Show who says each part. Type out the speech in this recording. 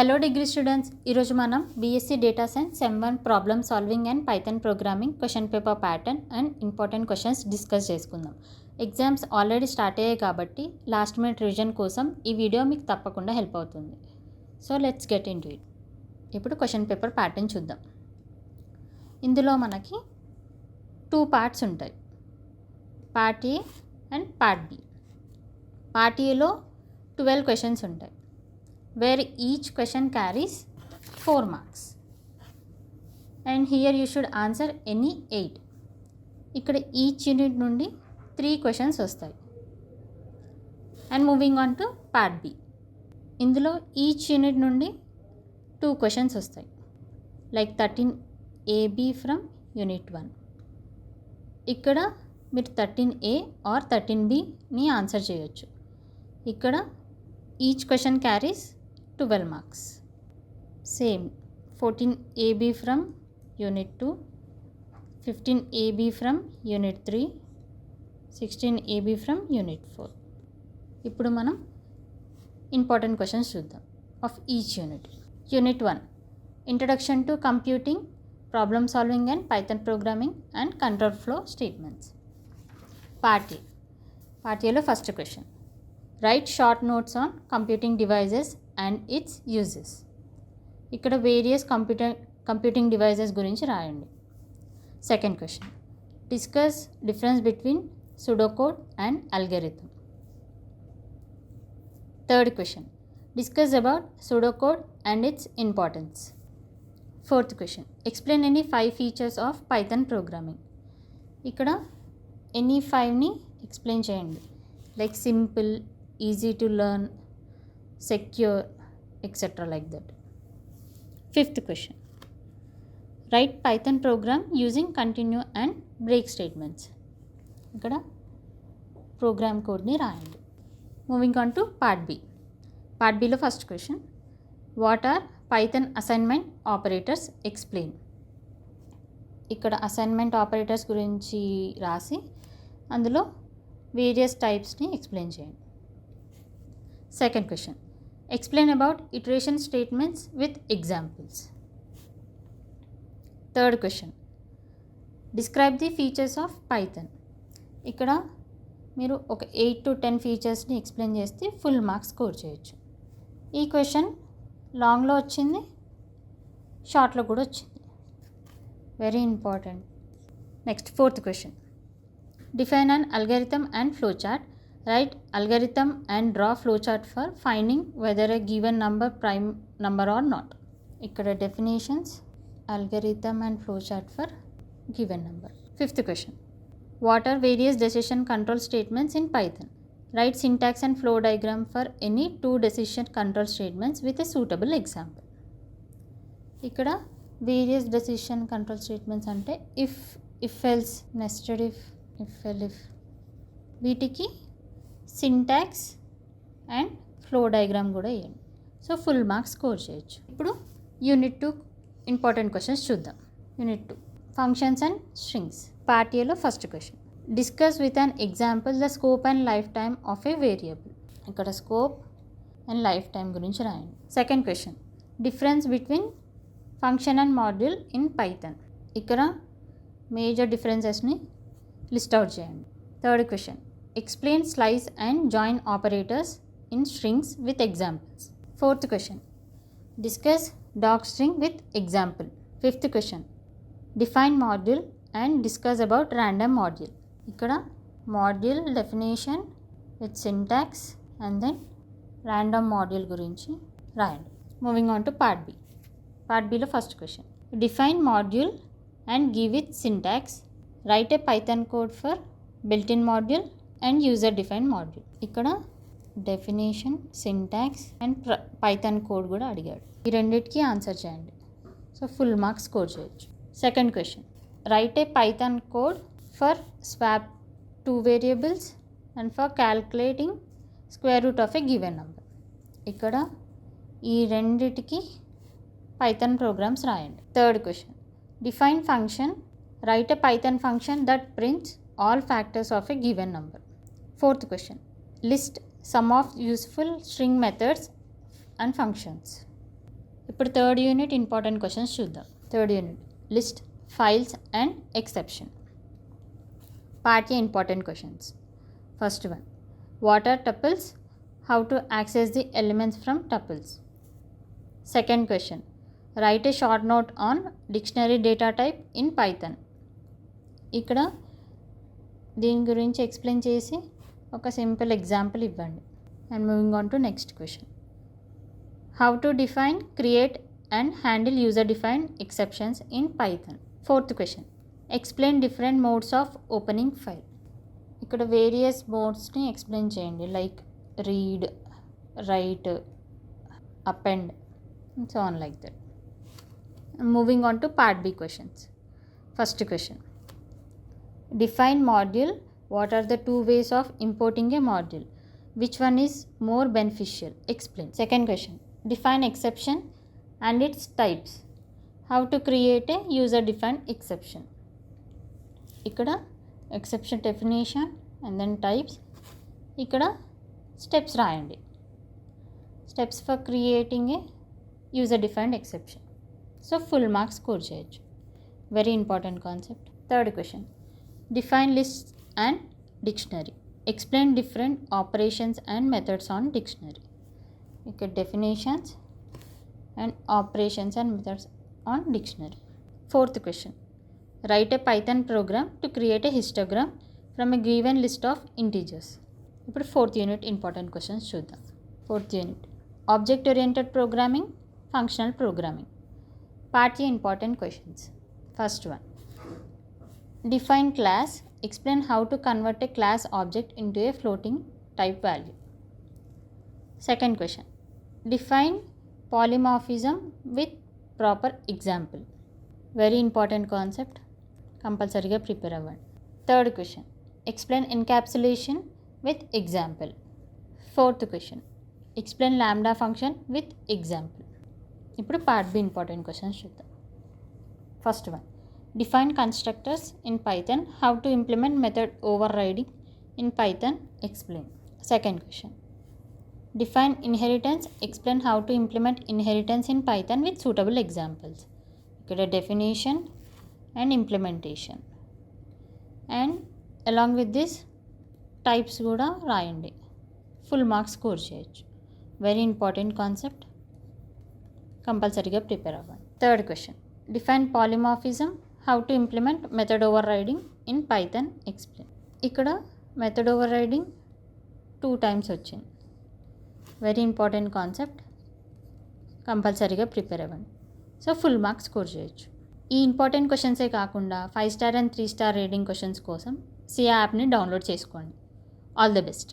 Speaker 1: Hello degree students, ఈరోజు మనం B.Sc data science Sem-I problem solving and Python programming question paper pattern and important questions discuss చేసుకుందాం. Exams already start అయ్యాయి కాబట్టి last minute revision కోసం ఈ video మీకు తప్పకుండా హెల్ప్ అవుతుంది. So let's get into it. ఇప్పుడు క్వశ్చన్ పేపర్ ప్యాటర్న్ చూద్దాం. ఇందులో మనకి 2 పార్ట్స్ ఉంటాయి, part A and part B. Part ఏలో 12 క్వశ్చన్స్ ఉంటాయి, where each question carries 4 marks, and here you should answer any 8. ఇక్కడ ఈచ్ యూనిట్ నుండి 3 క్వశ్చన్స్ వస్తాయి. And moving on to part B. ఇందులో ఈచ్ యూనిట్ నుండి 2 క్వశ్చన్స్ వస్తాయి, like 13AB from unit 1. ఇక్కడ మీరు 13A ఆర్ 13Bని ఆన్సర్ చేయొచ్చు. ఇక్కడ each question carries 12 marks. Same 14AB from unit 2, 15AB from unit 3, 16AB from unit 4. ఇప్పుడు మనం ఇంపార్టెంట్ క్వశ్చన్స్ చూద్దాం of each unit. Unit 1, introduction to computing, problem solving and Python programming and control flow statements. Part ఏలో first question, write short notes on computing devices and its uses. ఇక్కడ various computing devices గురించి రాయండి. Second question, discuss difference between pseudocode and algorithm. Third question, discuss about pseudocode and its importance. Fourth question, explain any 5 features of Python programming. ఇక్కడ any 5ని explain చేయండి, like simple, easy to learn, secure, etc. like that. Fifth question, write Python program using continue and break statements. ఇక్కడ program కోడ్ని రాయండి. Moving on to part B. Part బిలో first question, what are Python assignment operators, explain. ఇక్కడ assignment operators గురించి రాసి అందులో various టైప్స్ని explain చేయండి. Second question, explain about iteration statements with examples. Third question, describe the features of Python. ఇక్కడ మీరు ఒక 8 to 10 ఫీచర్స్ని ఎక్స్ప్లెయిన్ చేస్తే ఫుల్ మార్క్స్ స్కోర్ చేయొచ్చు. ఈ క్వశ్చన్ లాంగ్లో వచ్చింది, షార్ట్లో కూడా వచ్చింది, very important. Next fourth question, define an algorithm and flow chart. Write algorithm and draw flowchart for finding whether a given number prime number or not. ikkada definitions, algorithm and flowchart for given number. Fifth question, what are various decision control statements in Python? Write syntax and flow diagram for any 2 decision control statements with a suitable example. ikkada various decision control statements ante if else, nested if else, if. వీటికి syntax and flow diagram కూడా వేయండి. So full marks score చేయొచ్చు. ఇప్పుడు unit 2 important questions చూద్దాం. Unit 2, functions and strings. Part ఏలో first question, discuss with an example the scope and lifetime of a variable. ఇక్కడ scope and lifetime గురించి రాయండి. Second question, difference between function and module in Python. ఇక్కడ major డిఫరెన్సెస్ని list out చేయండి. Third question, explain slice and join operators in strings with examples. Fourth question, discuss docstring with example. Fifth question, define module and discuss about random module. ikkada module definition with syntax and then random module gurinchi rayandi. Moving on to part b. Part b lo first question, define module and give it syntax. Write a python code for built-in module and user define module. ఇక్కడ definition, syntax and Python code కూడా అడిగాడు. ఈ రెండింటికి answer చేయండి. So full marks score చేయొచ్చు. Second question, write a Python code for swap 2 variables and for calculating square root of a given number. ఇక్కడ ఈ రెండిటికి పైథాన్ ప్రోగ్రామ్స్ రాయండి. Third question, define function. Write a Python function that prints all factors of a given number. Fourth question, list some of useful string methods and functions. ఇప్పుడు third unit important questions చూద్దాం. Third unit list files and exception. Part A important questions. First one, what are tuples? How to access the elements from tuples. Second question, write a short note on dictionary data type in Python. ఇక్కడ దీని గురించి explain చేసి ఒక simple example ఇవ్వండి. And moving on to next question, how to define, create and handle user defined exceptions in Python. Fourth question, explain different modes of opening file. ఇక్కడ వేరియస్ మోడ్స్ని explain చేయండి, like read, write, append, so on like that. Moving on to part B questions. First question, define module. What are the two ways of importing a module? Which one is more beneficial? Explain. Second question, define exception and its types. How to create a user defined exception. ikkada exception definition and then types. ikkada steps రాయండి. steps for creating a user defined exception. So full marks score చేయొచ్చు. Very important concept. Third question, define lists and dictionary. Explain different operations and methods on dictionary. Okay, definitions and operations and methods on dictionary. Fourth question, write a Python program to create a histogram from a given list of integers. ఇప్పుడు fourth unit important questions చూద్దాం. Fourth unit, object oriented programming, functional programming. Part A important questions. First one, define class. Explain how to convert a class object into a floating type value. Second question, define polymorphism with proper example. Very important concept, compulsoryగా prepare అవ్వండి. Third question, explain encapsulation with example. Fourth question, explain lambda function with example. ఇప్పుడు part B important questions చూద్దాం. First one, define constructors in Python. How to implement method overriding in Python. Explain. Second question, define inheritance. Explain how to implement inheritance in Python with suitable examples. Get a definition and implementation. And along with this types కూడా రాయండి. Full marks score చేయొచ్చు. Very important concept, కంపల్సరీగా prepare అవ్వండి. Third question, define polymorphism. How to implement method overriding in Python. Explain. ఇక్కడ method overriding 2 times వచ్చింది. Very important concept, కంపల్సరీగా prepare అవ్వండి. So full marks score చేయొచ్చు. ఈ ఇంపార్టెంట్ క్వశ్చన్సే కాకుండా 5 star and 3 star rating questions కోసం సియా యాప్ని డౌన్లోడ్ చేసుకోండి. All the best.